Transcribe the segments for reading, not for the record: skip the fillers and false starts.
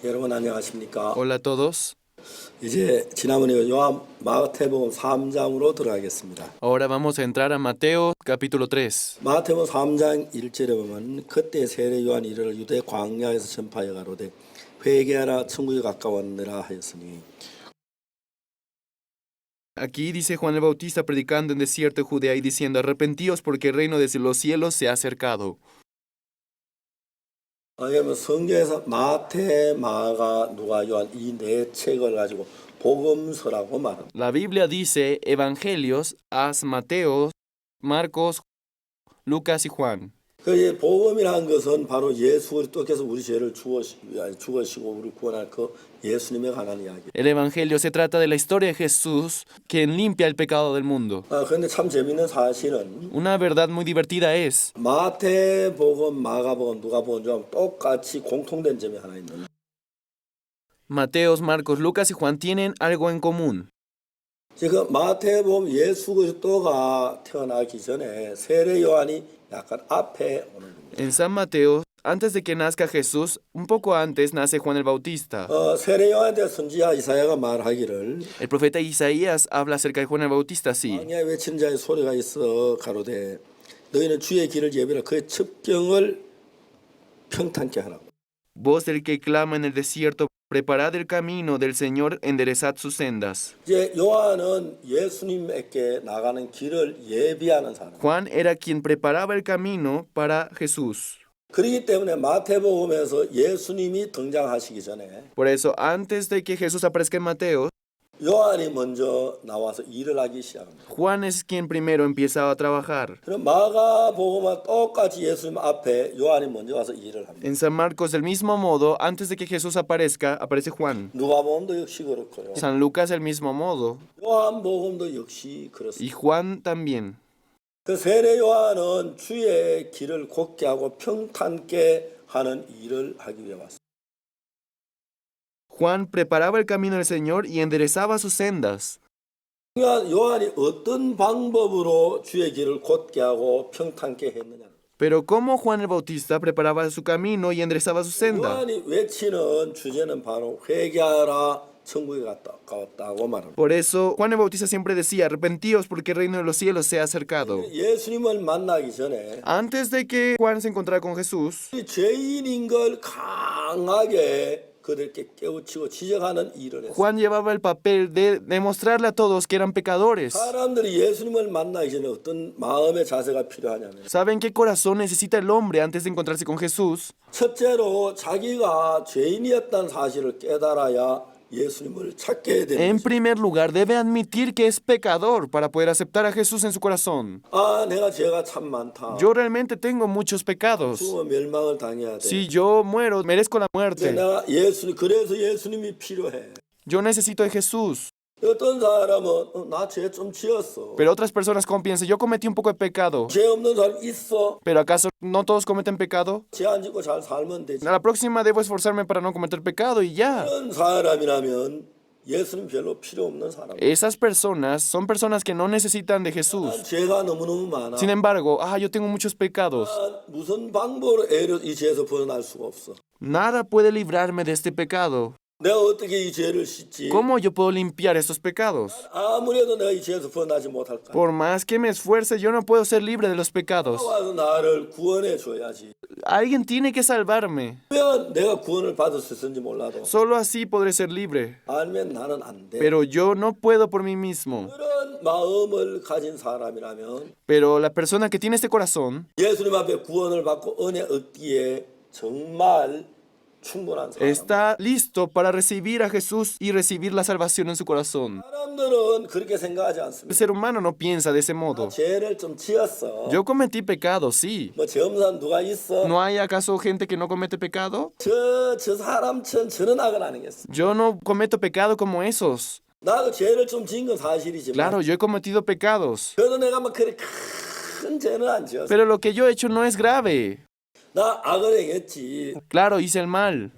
여러분 안녕하십니까? Hola a todos. 이제 지난번에 요한 마태복음 3장으로 들어가겠습니다. Ahora vamos a entrar a Mateo capítulo 3. 마태복음 3장 1절에 보면 그때 세례 요한이 이르러 유대 광야에서 전파하여 가로되 회개하라 천국이 가까웠느라 하였으니. Aquí dice Juan el Bautista predicando en desierto de Judea y diciendo: arrepentíos porque el reino de los cielos se ha acercado. 그러면 성경에서 마태, 마가, 누가, 요한 이 네 책을 가지고 복음서라고 말합니다. La Biblia dice Evangelios, as Mateo, Marcos, Lucas y Juan. 그 복음이라는 것은 바로 예수 그리스도께서 우리 죄를 죽으시고 우리 구원할 그 예수님에 관한 이야기. El Evangelio se trata de la historia de Jesús, quien limpia el pecado del mundo. 그런데 참 재밌는 사실은 Una verdad muy divertida es 마태복음, 마가복음, 누가복음 좀 똑같이 공통된 점이 하나 있는. Mateos, Marcos, Lucas y Juan tienen algo en común. 지금 마태복음 예수 그리스도가 태어나기 전에 세례 요한이 약간 앞에 오는 겁니다. En San Mateo, antes de que nazca Jesús, un poco antes nace Juan el Bautista. 세례 요한에 대해 선지자 이사야가 말하기를 El profeta Isaías habla acerca de Juan el Bautista así: 광야에 외치는 자의 소리가 있어 가로되 너희는 주의 길을 예비하라 그의 첩경을 평탄케 하라고. voz del que clama en el desierto, preparad el camino del Señor, enderezad sus sendas. 이제 요한은 예수님에게 나가는 길을 예비하는 사람. Juan era quien preparaba el camino para Jesús. 그렇기 때문에 마태복음에서 예수님이 등장하시기 전에 Por eso, antes de que Jesús aparezca en Mateo, 요한이 먼저 나와서 일을 하기 시작합니다. Juan es quien primero empieza a trabajar. 그럼 마가복음은 똑같이 예수님 앞에 요한이 먼저 와서 일을 합니다. En San Marcos, del mismo modo, antes de que Jesús aparezca, aparece Juan. 누가복음도 역시 그렇고요. San Lucas, del mismo modo. 요한복음도 역시 Y 그렇습니다. Juan también. 그 세례 요한은 주의 길을 곧게 하고 평탄케 하는 일을 하기 위해 왔습니다. Juan preparaba el camino del Señor y enderezaba sus sendas. 요한이 어떤 방법으로 주의 길을 곧게 하고 평탄케 했느냐. Pero ¿cómo Juan el Bautista preparaba su camino y enderezaba su senda? 요한이 외치는 주제는 바로 회개하라 천국에 가까웠다고 말합니다. Por eso Juan el Bautista siempre decía: arrepentíos porque el reino de los cielos se ha acercado. 예수님을 만나기 전에 Antes de que Juan se encontrara con Jesús, 죄인인 걸 강하게 그들께 깨우치고 지적하는 일을 했어요. Juan llevaba el papel de demostrarle a todos que eran pecadores. 사람들이 예수님을 만나기 전에 어떤 마음의 자세가 필요하냐면 ¿Saben qué corazón necesita el hombre antes de encontrarse con Jesús? 첫째로 자기가 죄인이었다는 사실을 깨달아야 예수님을 찾게 해야 되는 En 거죠. primer lugar, debe admitir que es pecador para poder aceptar a Jesús en su corazón. 내가 죄가 참 많다. Yo realmente tengo muchos pecados. 죽으면 멸망을 당해야 돼. Si yo muero, merezco la muerte. 내가 그래서 예수님이 필요해. Yo necesito de Jesús. 어떤 사람은 나 죄 좀 지었어. Pero otras personas como piensan: yo cometí un poco de pecado. 죄 없는 사람 있어. ¿Pero acaso no todos cometen pecado? 죄 안 짓고 잘 살면 되지. A la próxima debo esforzarme para no cometer pecado y ya. 그런 사람이라면 예수님 별로 필요 없는 사람. Esas personas son personas que no necesitan de Jesús. 죄가 너무너무 많아. Sin embargo, yo tengo muchos pecados. 무슨 방법으로 이 죄에서 벗어날 수가 없어. Nada puede librarme de este pecado. 내가 어떻게 이 죄를 씻지? ¿Cómo yo puedo limpiar estos pecados? 아무래도 내가 이 죄에서 벗어나지 못할까? Por más que me esfuerce, yo no puedo ser libre de los pecados. 와서 나를 구원해 줘야지. Alguien tiene que salvarme. 왜 내가 구원을 받을 수 있는지 몰라도 Solo así podré ser libre. 알면 나는 안 돼. Pero yo no puedo por mí mismo. 그런 마음을 가진 사람이라면 Pero la persona que tiene este corazón 예수님 앞에 구원을 받고 은혜 얻기에 정말 충분한 사람. está listo para recibir a Jesús y recibir la salvación en su corazón. 사람들은 그렇게 생각하지 El 않습니다. ser humano no piensa de ese modo. 죄를 좀 지었어. Yo cometí pecado, sí. 뭐 죄 없는 사람 누가 있어? ¿No hay acaso gente que no comete pecado? 저 사람처럼 저런 악은 아니겠어. Yo no cometo pecado como esos. 나도 죄를 좀 지은 건 사실이지만 Claro, yo he cometido pecados. 그래도 내가 막 그렇게 큰 죄는 안 지었어. Pero lo que yo he hecho no es grave. 나 악을 행했지. Claro, hice el mal.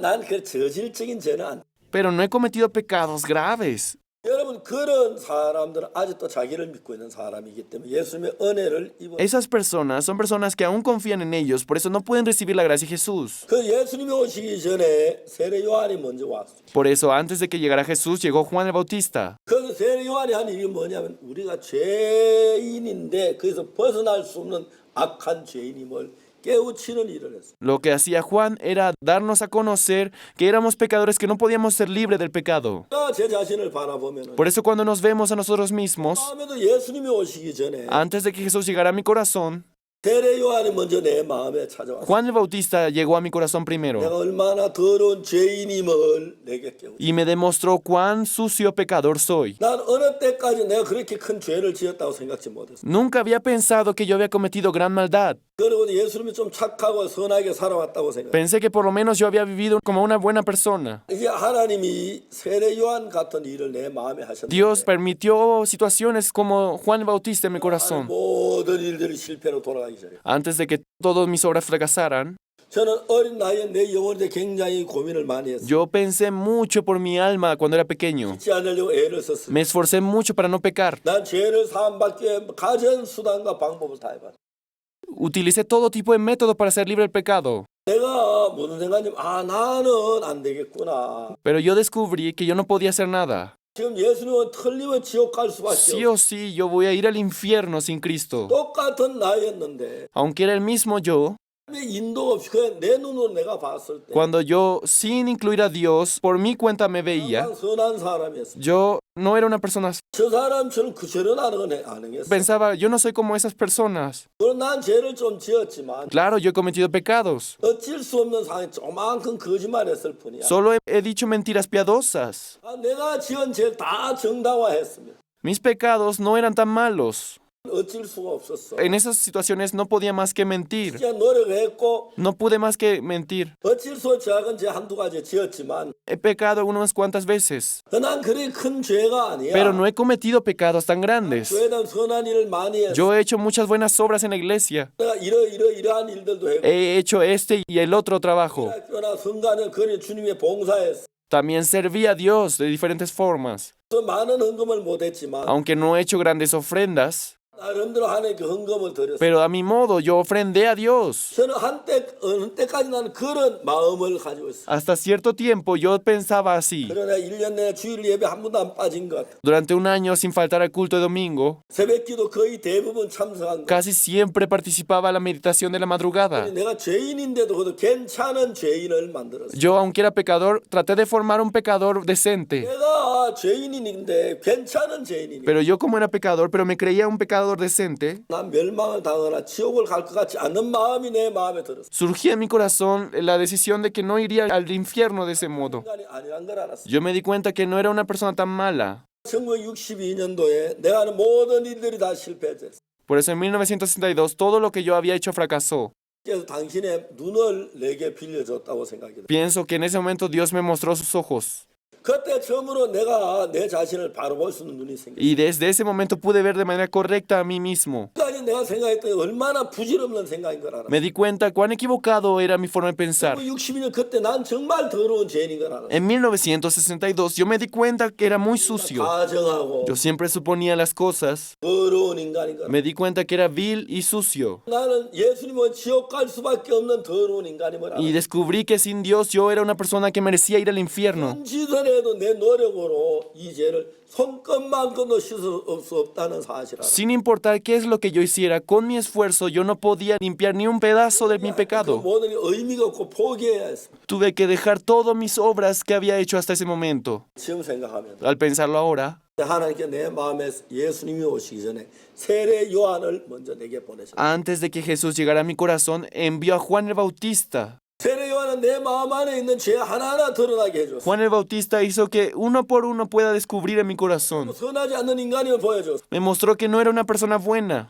난 그 저질적인 죄는 안. Pero no he cometido pecados graves. 여러분 그런 사람들은 아직도 자기를 믿고 있는 사람이기 때문에 예수님의 은혜를 입어. Esas personas son personas que aún confían en ellos, por eso no pueden recibir la gracia de Jesús. 그 예수님이 오시기 전에 세례 요한이 먼저 왔어. Por eso, antes de que llegara Jesús, llegó Juan el Bautista. 그 세례 요한이 한 일이 뭐냐면 우리가 죄인인데 거기서 벗어날 수 없는 악한 죄인임을 깨우치는 일을 했어. Lo que hacía Juan era darnos a conocer que éramos pecadores, que no podíamos ser libres del pecado. 제 자신을 바라보면 Por eso cuando nos vemos a nosotros mismos, 마음에도 예수님이 오시기 전에 antes de que Jesús llegara a mi corazón, 세례 요한이 먼저 내 마음에 찾아왔어. Juan el Bautista llegó a mi corazón primero 내가 얼마나 더러운 죄인임을 내게 깨우쳐. y me demostró cuán sucio pecador soy. 난 어느 때까지 내가 그렇게 큰 죄를 지었다고 생각지 못했어. Nunca había pensado que yo había cometido gran maldad. 그리고 예수님이 좀 착하고 선하게 살아왔다고 생각해. Pensé que por lo menos yo había vivido como una buena persona. 이게 하나님이 세례 요한 같은 일을 내 마음에 하셨는데 Dios permitió situaciones como Juan el Bautista en mi corazón. 모든 일들이 실패로 돌아가기 전에 Antes de que todas mis obras fracasaran, 저는 어린 나이에 내 영혼에 대해 굉장히 고민을 많이 했어요. yo pensé mucho por mi alma cuando era pequeño. 잊지 않으려고 애를 썼어요. Me esforcé mucho para no pecar. 난 죄를 사함받기 위해 가전 수단과 방법을 다 해봤어요. Utilicé todo tipo de métodos para ser libre del pecado. 내가 무슨 생각이냐면 나는 안 되겠구나. Pero yo descubrí que yo no podía hacer nada. 지금 예수님은 틀리면 지옥 갈 수밖에 Sí 없어. o sí, yo voy a ir al infierno sin Cristo. 똑같은 나였는데 Aunque era el mismo yo, 인도 없이 그냥 내 눈으로 내가 봤을 때 cuando yo, sin incluir a Dios, por mi cuenta me veía, 항상 선한 사람이었어. yo no era una persona. 저 사람처럼 그 죄는 안 하겠어. Pensaba, yo no soy como esas personas. 물론 난 죄를 좀 지었지만 Claro, yo he cometido pecados. 어쩔 수 없는 상황에 조만큼 거짓말했을 뿐이야. Solo he dicho mentiras piadosas. 내가 지은 죄 다 정당화했으면 Mis pecados no eran tan malos. 어쩔 수가 없었어. En esas situaciones no podía más que mentir. 진짜 노력했고 No pude más que mentir. 어쩔 수 없이 작은 죄 한두 가지 지었지만 He pecado unas cuantas veces, 난 그리 큰 죄가 아니야. pero no he cometido pecados tan grandes. 죄에 대한 선한 일을 많이 했어. Yo he hecho muchas buenas obras en la iglesia. 내가 이러한 일들도 했고 He hecho este y el otro trabajo. 그러나 성간을 거리 주님의 봉사했어. También serví a Dios de diferentes formas. 또 많은 헌금을 못했지만 Aunque no he hecho grandes ofrendas, 나름대로 하나님께 헌금을 드렸어. pero a mi modo yo ofrendé a Dios. 저는 어느 때까지 나는 그런 마음을 가지고 있어. Hasta cierto tiempo yo pensaba así. 그러나 1년 내내 주일 예배 한 번도 안 빠진 것 같아. Durante un año sin faltar al culto de domingo, 새벽기도 거의 대부분 참석한 것. casi siempre participaba en la meditación de la madrugada. 내가 죄인인데도 그래도 괜찮은 죄인을 만들었어. Yo, aunque era pecador, traté de formar un pecador decente. 내가 죄인인데 괜찮은 죄인이니. Pero yo como era pecador, pero me creía un pecador decente, 난 멸망을 당하거나 지옥을 갈 것 같지 않은 마음이 내 마음에 들었어. surgía en mi corazón la decisión de que no iría al infierno de ese modo. 인간이 아니란 걸 알았어. Yo me di cuenta que no era una persona tan mala. 1962년도에 내가 하는 모든 일들이 다 실패했어. Por eso en 1962 todo lo que yo había hecho fracasó. 그래서 당신의 눈을 내게 빌려줬다고 생각이 돼. Pienso que en ese momento Dios me mostró sus ojos. 그때 처음으로 내가 내 자신을 바로 볼 수 있는 눈이 생겼어. Y desde ese momento pude ver de manera correcta a mí mismo. 까지 내가 생각했더니 얼마나 부질없는 생각인 걸 알아. Me di cuenta cuán equivocado era mi forma de pensar. 62년 그때 난 정말 더러운 죄인인 걸 알아. En 1962 yo me di cuenta que era muy sucio. 가정하고 Yo siempre suponía las cosas. 더러운 인간인 걸 알아. Me di cuenta que era vil y sucio. 나는 예수님은 지옥 갈 수밖에 없는 더러운 인간임을 알아. Y descubrí que sin Dios yo era una persona que merecía ir al infierno. 지더라도 내 노력으로 이 죄를 손끝만큼도 씻을 수 없다는 사실을 알아. Sin importar qué es lo que yo hiciera, con mi esfuerzo yo no podía limpiar ni un pedazo de mi 그 pecado. 모든 게 의미가 없고 포기해야 했어. Tuve que dejar todas mis obras que había hecho hasta ese momento. 지금 생각하면 Al pensarlo ahora, 하나님께 내 마음에 예수님이 오시기 전에 세례 요한을 먼저 내게 보내셨어. antes de que Jesús llegara a mi corazón, envió a Juan el Bautista. 세례 요한은 내 마음 안에 있는 죄 하나하나 드러나게 해줬어. Juan el Bautista hizo que uno por uno pueda descubrir en mi corazón. 선하지 않는 인간임을 보여줬어. Me mostró que no era una persona buena.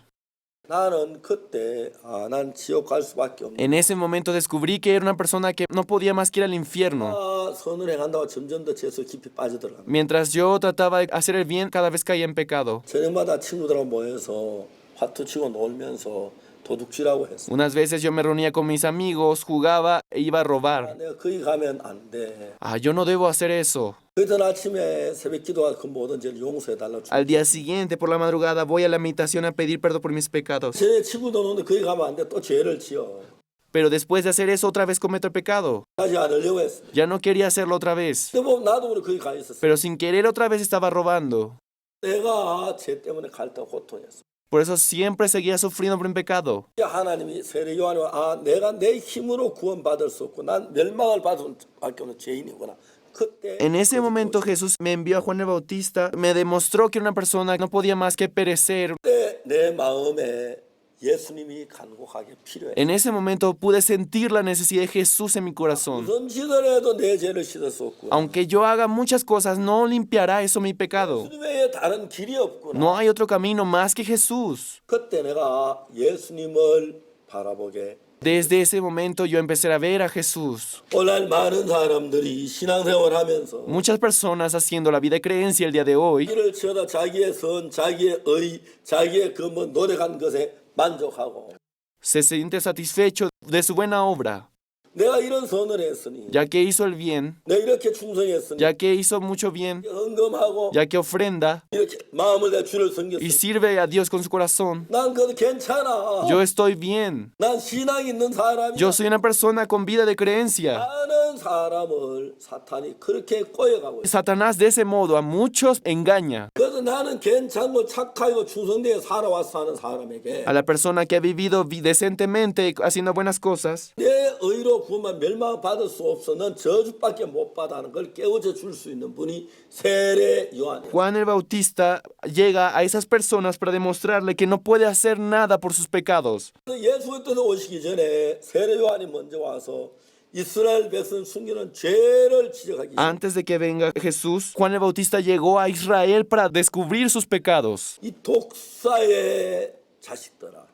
나는 그때 난 지옥 갈 수밖에 없는. En ese momento descubrí que era una persona que no podía más que ir al infierno. 선을 행한다고 점점 더 죄에서 깊이 빠져들어가. Mientras yo trataba de hacer el bien, cada vez caía en pecado. 저녁마다 친구들하고 모여서 화투 치고 놀면서 도둑질하고 했어. Unas veces yo me reunía con mis amigos, jugaba e iba a robar. 내가 거기 가면 안 돼. Yo no debo hacer eso. 그 전 아침에 새벽 기도와 그 모든 죄를 용서해달라고. Al día siguiente, por la madrugada, voy a la meditación a pedir perdón por mis pecados. 제 친구도 오는데 거기 가면 안 돼. 또 죄를 지어. Pero después de hacer eso, otra vez cometo el pecado. 하지 않으려고 했어. Ya no quería hacerlo otra vez. 근데 뭐 나도 우리 거기 가 있었어. Pero sin querer otra vez estaba robando. 내가 죄 때문에 갈등 고통했어. Por eso siempre seguía sufriendo por un pecado. 하나님이 세례 요한이 내가 내 힘으로 구원받을 수 없고 난 멸망을 받을 수밖에 없는 죄인이구나. 그때 En ese momento Jesús me envió a Juan el Bautista, me demostró que era una persona que no podía más que perecer. 내 마음에 예수님이 간곡하게 필요해. En ese momento pude sentir la necesidad de Jesús en mi corazón. 무슨 짓을 해도 내 죄를 씻을 수 없구나. Aunque yo haga muchas cosas, no limpiará eso mi pecado. 예수님 외에 다른 길이 없구나. No hay otro camino más que Jesús. 그때 내가 예수님을 바라보게. Desde ese momento yo empecé a ver a Jesús. 오늘 많은 사람들이 신앙생활하면서 Muchas personas haciendo la vida de creencia el día de hoy 길을 치어다 자기의 선, 자기의 의, 자기의 그 뭐 노력한 것에 만족하고 se siente satisfecho de su buena obra, 내가 이런 선을 했으니 ya que hizo el bien, 내가 이렇게 충성했으니 ya que hizo mucho bien, 헌금하고 ya que ofrenda 이렇게 마음을 내 주를 y 섬겼으니 sirve a Dios con su corazón. 난 그것도 괜찮아. Yo estoy bien. 난 신앙 있는 사람이야. Yo soy una persona con vida de creencia. 많은 사람을 사탄이 그렇게 꼬여가고 있어. Satanás de ese modo a muchos engaña. 그래서 나는 괜찮고 착하고 충성되게 살아와서 하는 사람에게 A la persona que ha vivido decentemente haciendo buenas cosas, 내 의로 구원만 멸망받을 수 없어. 넌 저주밖에 못 받아는 걸 깨우쳐 줄 수 있는 분이 세례 요한이야. Juan el Bautista llega a esas personas para demostrarle que no puede hacer nada por sus pecados. 예수 그리스도 오시기 전에 세례 요한이 먼저 와서 이스라엘 백성 숨기는 죄를 지적하기 시작했어요. Antes de que venga Jesús, Juan el Bautista llegó a Israel para descubrir sus pecados. 이 독사의 자식들아,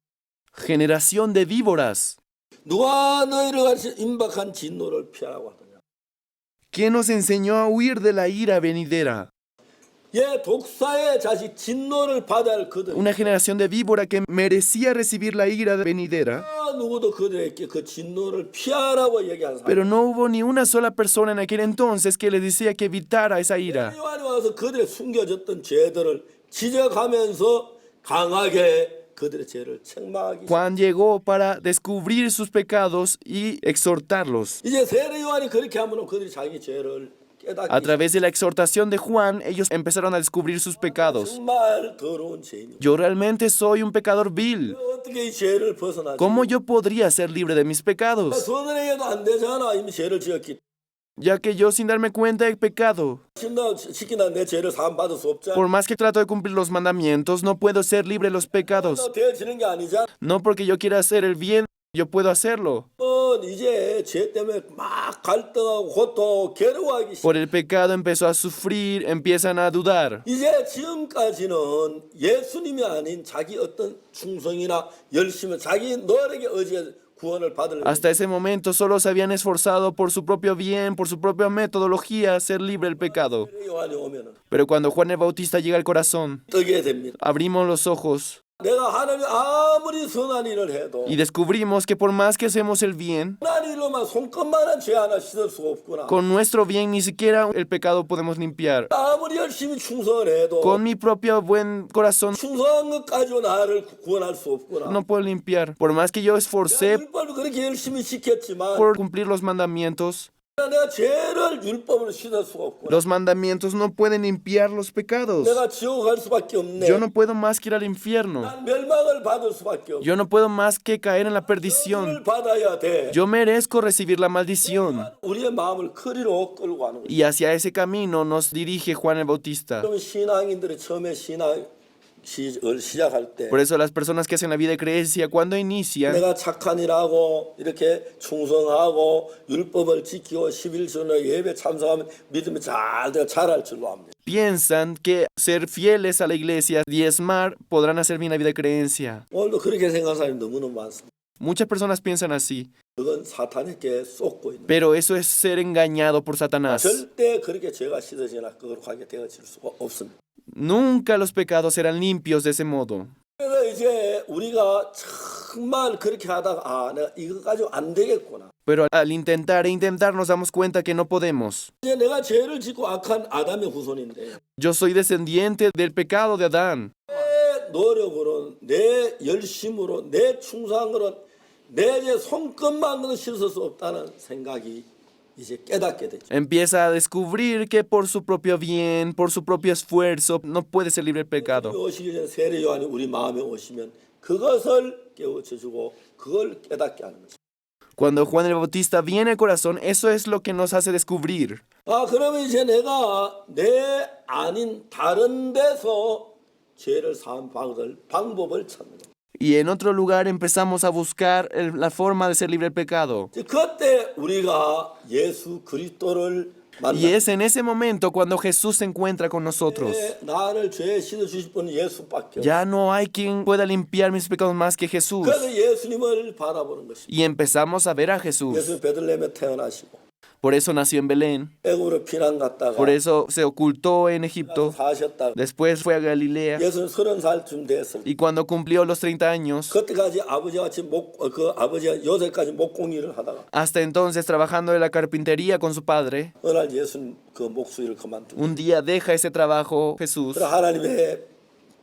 Generación de víboras. 누가 너희를 가르쳐 임박한 진노를 피하라고 하더냐. ¿Quién nos enseñó a huir de la ira venidera? 예, 독사의 자식 진노를 받아야 할 그들. Una generación de víbora que merecía recibir la ira venidera, 누구도 그들에게 그 진노를 피하라고 얘기하는 사람. pero no hubo ni una sola persona en aquel entonces que les decía que evitara esa ira. 요한이 와서 그들의 숨겨졌던 죄들을 지적하면서 강하게 그들의 죄를 책망하기. Juan llegó para descubrir sus pecados y exhortarlos. 이제 세례 요한이 그렇게 하면 그들이 자기 죄를 깨닫기. A través de la exhortación de Juan, ellos empezaron a descubrir sus pecados. 정말 더러운 죄인이고. Yo realmente soy un pecador vil. 어떻게 이 죄를 벗어나지? ¿Cómo yo podría ser libre de mis pecados? 손을 해도 안 되잖아. 이미 죄를 지었기. Ya que yo sin darme cuenta he pecado. 시키나 내 죄를 사함 받을 수 없잖아. Por más que trato de cumplir los mandamientos, no puedo ser libre de los pecados. 되어지는 게 아니잖아. No porque yo quiera hacer el bien, yo puedo hacerlo. 이제 죄 때문에 막 갈등하고 고통하고 괴로워하기 시작. Por el pecado empezó a sufrir, empiezan a dudar. 이제 지금까지는 예수님이 아닌 자기 어떤 충성이나 열심히 자기 노력에 의지해 구원을 받으려고. Hasta ese momento solo se habían esforzado por su propio bien, por su propia metodología, a ser libre del pecado. 요한이 오면은 Pero cuando Juan el Bautista llega al corazón, 뜨게 됩니다. abrimos los ojos 내가 하나님 아무리 선한 일을 해도 y descubrimos que por más que hacemos el bien, 선한 일로만 손끝만한 죄 하나 씻을 수가 없구나. con nuestro bien ni siquiera el pecado podemos limpiar. 아무리 열심히 충성을 해도 Con mi propio buen corazón 충성한 것 가지고 나를 구원할 수 없구나. no puedo limpiar. Por más que yo esforcé 율법을 그렇게 열심히 지켰지만 por cumplir los mandamientos, 내가 죄를 율법으로 씻을 수가 없구나. los mandamientos no pueden limpiar los pecados. 내가 지옥 갈 수밖에 없네. Yo no puedo más que ir al infierno. 난 멸망을 받을 수밖에 없네. Yo no puedo más que caer en la perdición. 를 받아야 돼. Yo merezco recibir la maldición. 우리의 마음을 그리로 끌고 가는 거야. Y hacia ese camino nos dirige Juan el Bautista. 그럼 신앙인들이 처음에 신앙을 시작할 때 Por eso las personas que hacen la vida de creencia, cuando inician, 내가 착한 일하고 이렇게 충성하고 율법을 지키고 11조나 예배 참석하면 믿음이 잘 자랄 줄로 압니다. piensan que ser fieles a la iglesia, diezmar, podrán hacer bien la vida de creencia. 오늘도 그렇게 생각하는 사람이 너무너무 많습니다. Muchas personas piensan así, 그건 사탄에게 쏟고 있는. pero eso es ser engañado por Satanás. 절대 그렇게 죄가 씻어지나 그걸 하게 되어질 수가 없습니다. Nunca los pecados serán limpios de ese modo. 그래서 이제 우리가 정말 그렇게 하다가 아, 내가 이거 가지고 안 되겠구나. Pero al intentar e intentar nos damos cuenta que no podemos. 이제 내가 죄를 짓고 악한 아담의 후손인데 Yo soy descendiente del pecado de Adán. 내 노력으로 내 열심으로 내 충성으로 내 이제 손끝만으로 씻을 수 없다는 생각이 이제 깨닫게 되죠. Empieza a descubrir que por su propio bien, por su propio esfuerzo, no puede ser libre del pecado. 오시기 전에 세례 요한이 우리 마음에 오시면 그것을 깨우쳐 주고 그걸 깨닫게 하는 거죠. Cuando Juan el Bautista viene al corazón, eso es lo que nos hace descubrir. 아, 그러면 이제 내가 내 아닌 다른 데서 죄를 사한 방법을 찾는 거예요. Y en otro lugar empezamos a buscar la forma de ser libre del pecado. 이제 그때 우리가 예수 그리스도를 Y 만나. es en ese momento cuando Jesús se encuentra con nosotros. 나를 죄 씻어 주실 분은 예수밖에 없어요. Ya no hay quien pueda limpiar mis pecados más que Jesús. 그래서 예수님을 바라보는 것이. Y empezamos a ver a Jesús. 예수님 베들레헴에 태어나시고 Por eso nació en Belén. 애굽으로 피난 갔다가 Por eso se ocultó en Egipto. 사셨다가 Después fue a Galilea. 예수는 30살쯤 됐을 때 Y cuando cumplió los 30 años, 그때까지 아버지와 같이 아버지가 요새까지 목공일을 하다가 hasta entonces trabajando en la carpintería con su padre, 어느 날 예수님 그 목수일을 그만두고 un día deja ese trabajo Jesús 그래서 하나님의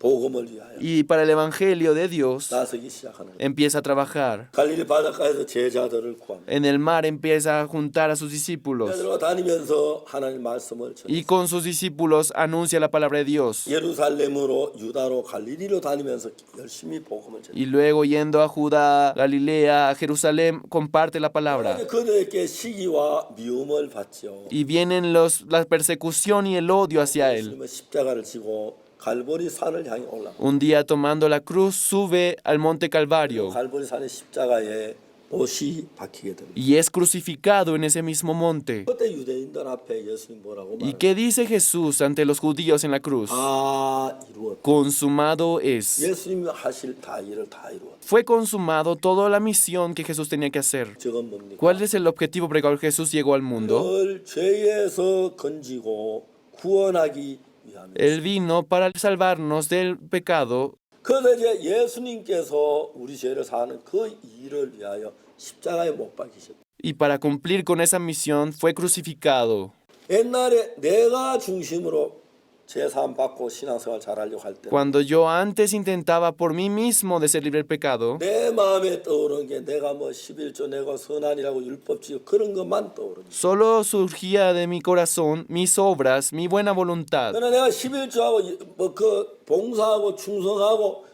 복음을 위하여 y para el evangelio de Dios 나서기 시작하는 거예요. empieza a trabajar. 갈릴리 바닷가에서 제자들을 구합니다. En el mar empieza a juntar a sus discípulos 제자들과 다니면서 하나님 말씀을 전해요. y con sus discípulos anuncia la palabra de Dios. 예루살렘으로 유다로 갈릴리로 다니면서 열심히 복음을 전해요. Y luego yendo a Judá, Galilea, a Jerusalén, comparte la palabra. 그들에게 시기와 미움을 받죠. Y vienen la persecución y el odio hacia él. 예수님은 십자가를 지고 갈보리 산을 향해 올라. Un día tomando la cruz sube al monte Calvario 갈보리 산의 십자가에 못이 박히게 됩니다. y es crucificado en ese mismo monte. 그때 유대인들 앞에 예수님 뭐라고 ¿Y 말해요? qué dice Jesús ante los judíos en la cruz? 다 이루었다. Consumado es. 예수님이 하실 다 일을 다 이루었다. Fue consumado toda la misión que Jesús tenía que hacer. 저건 뭡니까? ¿Cuál es el objetivo por el cual Jesús llegó al mundo? 늘 죄에서 건지고 구원하기 위함이다. Él vino para salvarnos del pecado. 그래서 이제 예수님께서 우리 죄를 사는 그 일을 위하여 십자가에 못 박히셨다. Y para cumplir con esa misión fue crucificado. 옛날에 내가 중심으로 제사함 받고 신앙생활 잘하려고 할 때 Cuando yo antes intentaba por mí mismo de ser libre del pecado, 내 마음에 떠오르는 게 내가 뭐 11조 내가 선한이라고 율법지고 그런 것만 떠오르는 거야. solo surgía de mi corazón mis obras, mi buena voluntad. 그러나 내가 11조하고 뭐 그 봉사하고 충성하고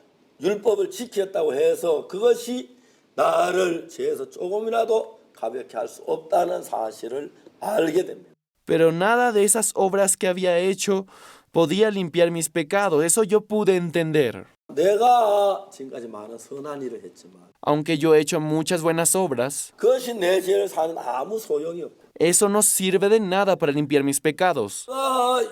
율법을 지켰다고 해서 그것이 나를 죄에서 조금이라도 가볍게 할 수 없다는 사실을 알게 됩니다. Pero nada de esas obras que había hecho podía limpiar mis pecados. Eso yo pude entender. 내가 지금까지 많은 선한 일을 했지만 Aunque yo he hecho muchas buenas obras, 그것이 내 죄를 사는 아무 소용이 없다. eso no sirve de nada para limpiar mis pecados.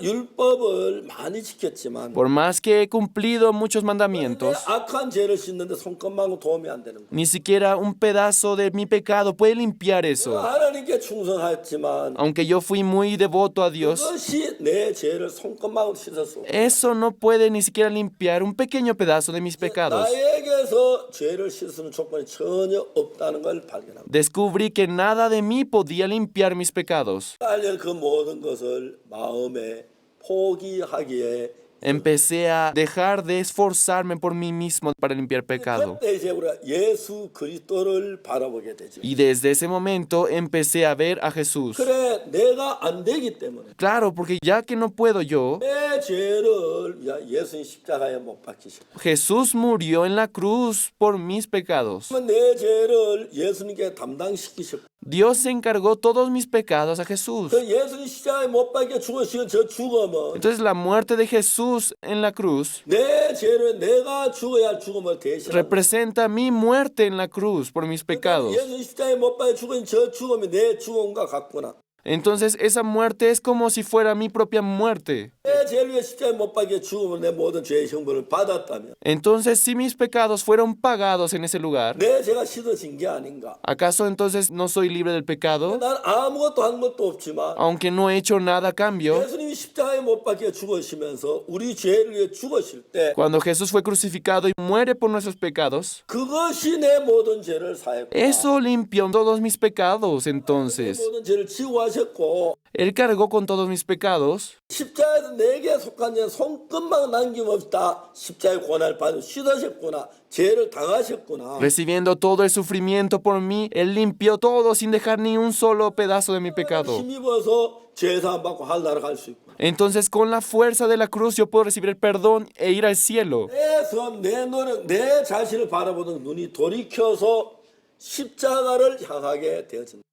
율법을 많이 지켰지만 Por más que he cumplido muchos mandamientos, 악한 죄를 씻는데 손끝만큼 도움이 안 되는 거야. ni siquiera un pedazo de mi pecado puede limpiar eso. 하나님께 충성했지만 Aunque yo fui muy devoto a Dios, 그것이 내 죄를 손끝만큼 씻을 수 없다. eso no puede ni siquiera limpiar un pequeño pedazo de mis pecados. 나에게서 죄를 씻는 조건이 전혀 없다는 걸 발견합니다. Descubrí que nada de mí podía limpiar mis pecados. 알려 그 모든 것을 마음에 포기하기에 Empecé a dejar de esforzarme por mí mismo para limpiar pecado. 그때 이제 우리가 예수 그리스도를 바라보게 되죠. Y desde ese momento empecé a ver a Jesús. 그래 내가 안 되기 때문에 Claro, porque ya que no puedo yo, 내 죄를 예수님 십자가에 못 박히셨고 Jesús murió en la cruz por mis pecados. 내 죄를 예수님께 담당시키셨고 Dios se encargó todos mis pecados a Jesús. 그 예수님 십자가에 못 박혀 죽으시는 저 죽음은 Entonces la muerte de Jesús en la cruz 내 죄를 내가 죽어야 할 죽음을 대신하는 representa mi muerte en la cruz por mis pecados. 예수님 십자가에 못 박혀 죽은 저 죽음이 내 죽음과 같구나. Entonces esa muerte es como si fuera mi propia muerte. 내 죄를 위해 십자가에 못 박혀 죽음으로 내 모든 죄의 형벌을 받았다면 Entonces, si mis pecados fueron pagados en ese lugar, 내 죄가 씻어진 게 아닌가? ¿acaso entonces no soy libre del pecado? 난 아무것도 한 것도 없지만 Aunque no he hecho nada a cambio. 예수님이 십자가에 못 박혀 죽으시면서 우리 죄를 위해 죽으실 때 Cuando Jesús fue crucificado y muere por nuestros pecados, 그것이 내 모든 죄를 사했구나. eso limpió todos mis pecados 내 entonces. 모든 죄를 지고하셨고 Él cargó con todos mis pecados. 십자가에서 내게 속한 죄 손끝만 남김없이 다 십자가의 고난을 받으며 씻으셨구나. 죄를 당하셨구나. Recibiendo todo el sufrimiento por mí, Él limpió todo sin dejar ni un solo pedazo de mi pecado. 힘입어서 죄사함 받고 하늘나라 갈 수 있구나. Entonces, con la fuerza de la cruz, yo puedo recibir el perdón e ir al cielo. 내 삶, 내 노력, 내 자신을 바라보는 눈이 돌이켜서 십자가를 향하게 되어진다.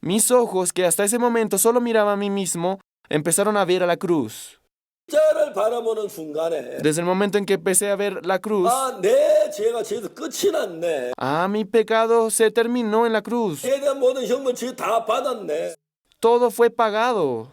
Mis ojos, que hasta ese momento solo miraba a mí mismo, empezaron a ver a la cruz. 십자가를 바라보는 순간에 Desde el momento en que empecé a ver la cruz, 아, 내 죄가 죄에서 끝이 났네. mi pecado se terminó en la cruz. 죄에 대한 모든 형벌 죄 다 받았네. Todo fue pagado.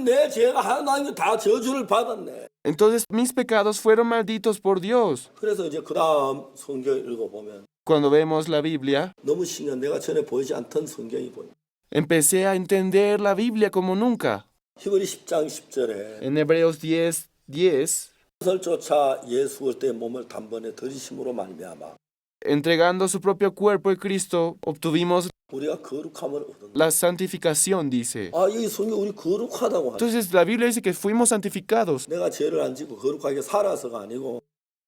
내 죄가 하나님 다 저주를 받았네. Entonces mis pecados fueron malditos por Dios. 그래서 이제 그 다음 성경 읽어보면 Cuando vemos la Biblia, 너무 신기한 내가 전에 보이지 않던 성경이 보여. empecé a entender la Biblia como nunca. 히브리 10장 10절에 En Hebreos 10:10, 것을 쫓아 예수 그리스도의 몸을 단번에 들이심으로 말미암아 entregando su propio cuerpo en Cristo, obtuvimos 우리가 거룩함을 얻은. la santificación, dice. 이 성경 우리 거룩하다고 하네. Entonces la Biblia dice que fuimos santificados, 내가 죄를 안 짓고 거룩하게 살아서가 아니고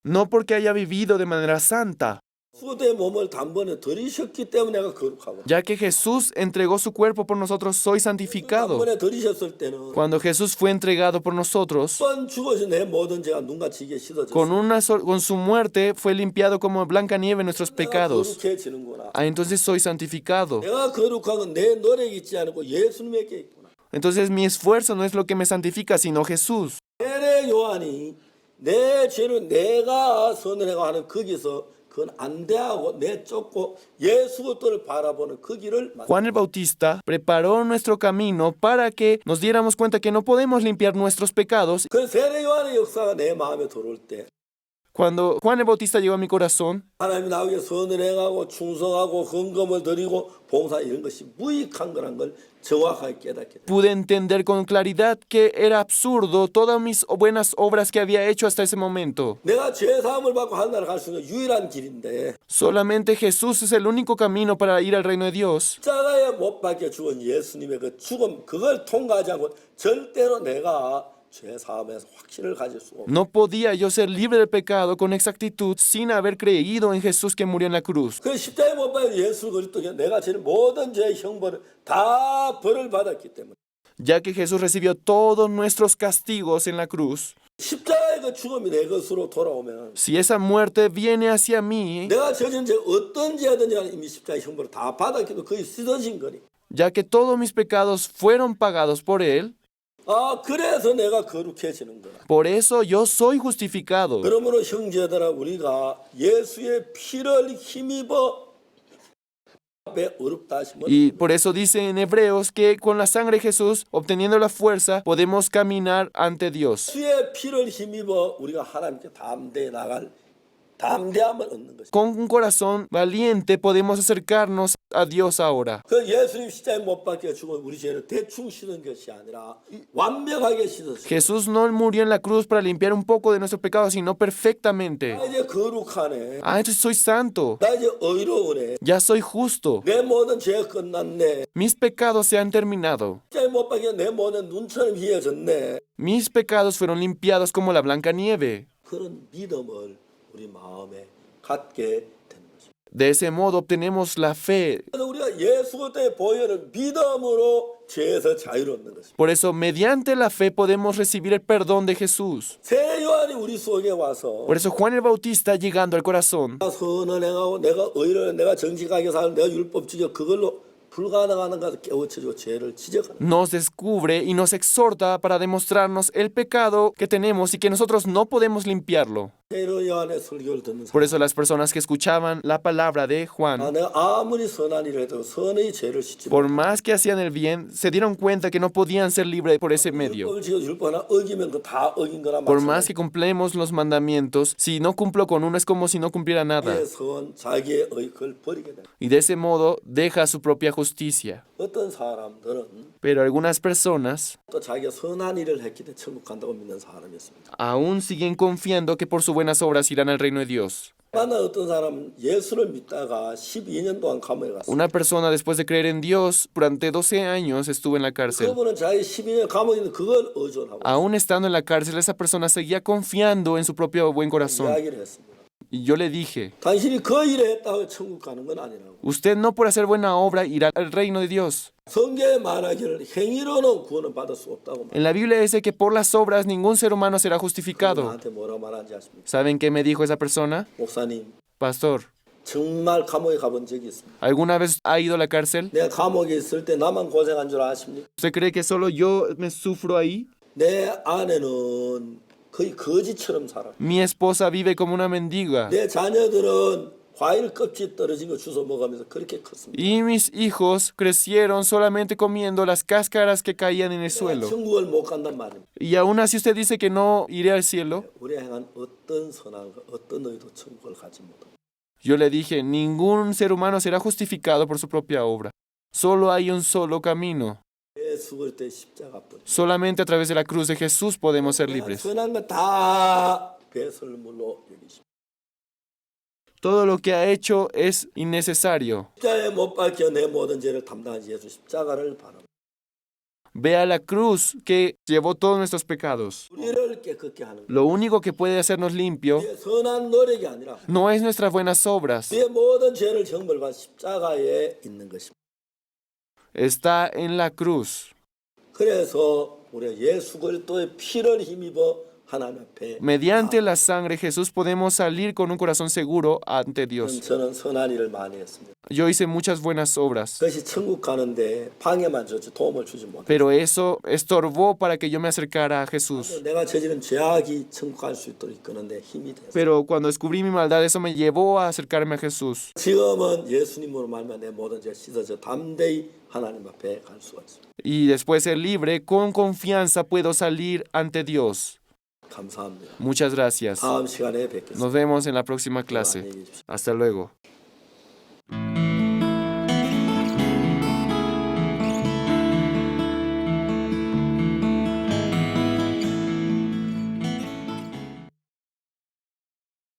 no porque haya vivido de manera santa, 그리스도의 몸을 단번에 들이셨기 때문에 내가 거룩하고. ya que Jesús entregó su cuerpo por nosotros, soy santificado. 단번에 들이셨을 때는 Cuando Jesús fue entregado por nosotros, 번 죽어서 내 모든 죄가 눈같이 이게 씻어졌어. con su muerte fue limpiado como blanca nieve nuestros 내가 pecados. 거룩해지는구나. Entonces soy santificado. 내가 거룩한 건 내 노력이 있지 않고 예수님에게 있구나. Entonces mi esfuerzo no es lo que me santifica, sino Jesús. 세례 요한이 내 죄를 내가 선을 해가 하는 거기서 그건 안 돼하고 내쫓고 예수 그리스도를 바라보는 그 길을 Juan el Bautista preparó nuestro camino para que nos diéramos cuenta que no podemos limpiar nuestros pecados. 그 세례 요한의 역사가 내 마음에 들어올 때 Cuando Juan el Bautista llegó a mi corazón, 하나님이 나에게 선을 행하고 충성하고 헌금을 드리고 봉사 이런 것이 무익한 거란 걸 정확하게 깨닫게 돼. pude entender con claridad que era absurdo todas mis buenas obras que había hecho hasta ese momento. 내가 죄 사함을 받고 하늘나라 갈 수 있는 유일한 길인데 Solamente Jesús es el único camino para ir al reino de Dios. 십자가에 못 박혀 죽은 예수님의 그 죽음 그걸 통과하지 않고 절대로 내가 죄 사함에서 확신을 가질 수 없어. No podía yo ser libre del pecado con exactitud sin haber creído en Jesús que murió en la cruz. 그 십자가에 못 박혀 예수 그리스도가 내가 지는 모든 죄의 형벌을 다 벌을 받았기 때문에 Ya que Jesús recibió todos nuestros castigos en la cruz, 십자가의 그 죽음이 내 것으로 돌아오면 si esa muerte viene hacia mí, 내가 저진 죄 어떤 죄든지 간에 이미 십자가의 형벌을 다 받았기도 거의 씻어진 거니. ya que todos mis pecados fueron pagados por Él, 그래서 내가 거룩해지는 거야. por eso yo soy justificado. 그러므로 형제들아 우리가 예수의 피를 힘입어 앞에 어렵다 하시면 Y por eso dice en Hebreos que con la sangre de Jesús, obteniendo la fuerza, podemos caminar ante Dios. 예수의 피를 힘입어 우리가 하나님께 담대히 나갈 담대함을 얻는 것이다. Con un corazón valiente podemos acercarnos a Dios ahora. 그 예수님 십자가에 못 박혀 죽은 우리 죄를 대충 씻은 것이 아니라 완벽하게 씻었어요. Jesús no murió en la cruz para limpiar un poco de nuestros pecados, sino perfectamente. 나 이제 거룩하네. Entonces soy santo. 나 이제 의로우네. Ya soy justo. 내 모든 죄가 끝났네. Mis pecados se han terminado. 십자가에 못 박혀 내 모든 눈처럼 희어졌네. Mis pecados fueron limpiados como la blanca nieve. 그런 믿음을 우리 마음에 갖게 되는 것입니다. De ese modo obtenemos la fe. 그래서 우리가 예수 그리스도의 보혈을 믿음으로 죄에서 자유를 얻는 것입니다. Por eso, mediante la fe podemos recibir el perdón de Jesús. 새 요한이 우리 속에 와서 Por eso Juan el Bautista, llegando al corazón, 내가 선을 행하고 내가 의를 내가 정직하게 살고 내가 율법 지켜 그걸로 불가능한 것을 깨우쳐주고 죄를 지적하는 nos descubre y nos exhorta para demostrarnos el pecado que tenemos y que nosotros no podemos limpiarlo. 베드로 요한의 설교를 듣는 Por 사람, eso las personas que escuchaban la palabra de Juan, 내가 아무리 선한 일을 해도 선의 죄를 씻지 por 못하고 más que hacían el bien, se dieron cuenta que no podían ser libres por ese medio. 율법을 지어 율법 하나 어기면 그 다 어긴 거나 Por más 마찬가지. que cumplemos los mandamientos, si no cumplo con uno es como si no cumpliera nada. 자기의 선, 자기의 의를 버리게 돼. Y de ese modo deja su propia justicia. 어떤 사람들은 Pero algunas personas 또 자기가 선한 일을 했기 때문에 천국 간다고 믿는 사람이 있습니다. aún siguen confiando que por sus buenas obras irán al reino de Dios. 만나 어떤 사람은 예수를 믿다가 12년 동안 감옥에 갔어요. Una persona después de creer en Dios, durante 12 años estuvo en la cárcel. 그분은 자기 12년 감옥에 있는 그걸 의존하고 Aún estando en la cárcel, esa persona seguía confiando en su propio buen corazón. 이야기를 했습니다. Y yo le dije, 당신이 그 일을 했다고 천국 가는 건 아니라고. usted no por hacer buena obra irá al reino de Dios. 성경에 말하기를 행위로는 구원을 받을 수 없다고 말. En la Biblia dice que por las obras ningún ser humano será justificado. 나한테 뭐라고 말하는지 아십니까? ¿Saben qué me dijo esa persona? 목사님, Pastor, 정말 감옥에 가본 적이 있습니다. ¿alguna vez ha ido a la cárcel? 내가 감옥에 있을 때 나만 고생한 줄 아십니까? ¿Usted cree que solo yo me sufro ahí? 내 아내는 거의 거지처럼 살아. Mi esposa vive como una mendiga. 내 자녀들은 과일 껍질 떨어진 거 주워 먹으면서 그렇게 컸습니다. Y mis hijos crecieron solamente comiendo las cáscaras que caían en el suelo. 천국을 못 간단 말입니다. Y aún así usted dice que no iré al cielo. 우리가 행한 어떤 선한 것, 어떤 의도 천국을 가지 못합니다. Yo le dije, ningún ser humano será justificado por su propia obra. Solo hay un solo camino. 예수 그리스도의 십자가뿐. Solamente a través de la cruz de Jesús podemos ser libres. 선한 거 다 배설물로 여기십니다. Todo lo que ha hecho es innecesario. 십자가에 못 박혀 내 모든 죄를 담당한 예수 십자가를 바랍니다. Vea la cruz que llevó todos nuestros pecados. 우리를 깨끗게 하는 것. Lo único que puede hacernos limpio 우리의 선한 노력이 아니라 no es nuestras buenas obras, 우리의 모든 죄를 정벌받은 십자가에 있는 것입니다. está en la cruz. 그래서 우리가 예수 그리스도의 피를 힘입어 하나님 앞에 Mediante la sangre de Jesús podemos salir con un corazón seguro ante Dios. 저는 선한 일을 많이 했습니다. Yo hice muchas buenas obras, 그것이 천국 가는데 방해만 줬지 도움을 주지 못해. pero eso estorbó para que yo me acercara a Jesús. 내가 저지른 죄악이 천국 갈 수 있도록 이끄는데 힘이 됐어요. Pero cuando descubrí mi maldad, eso me llevó a acercarme a Jesús. 지금은 예수님으로 말면 내 모든 죄 씻어져 담대히 하나님 앞에 갈 수가 있습니다. Y después de ser libre, con confianza puedo salir ante Dios. 감사합니다. Muchas gracias. 다음 시간에 뵙겠습니다. Nos vemos en la próxima clase. 안녕히 계십시오. Hasta luego.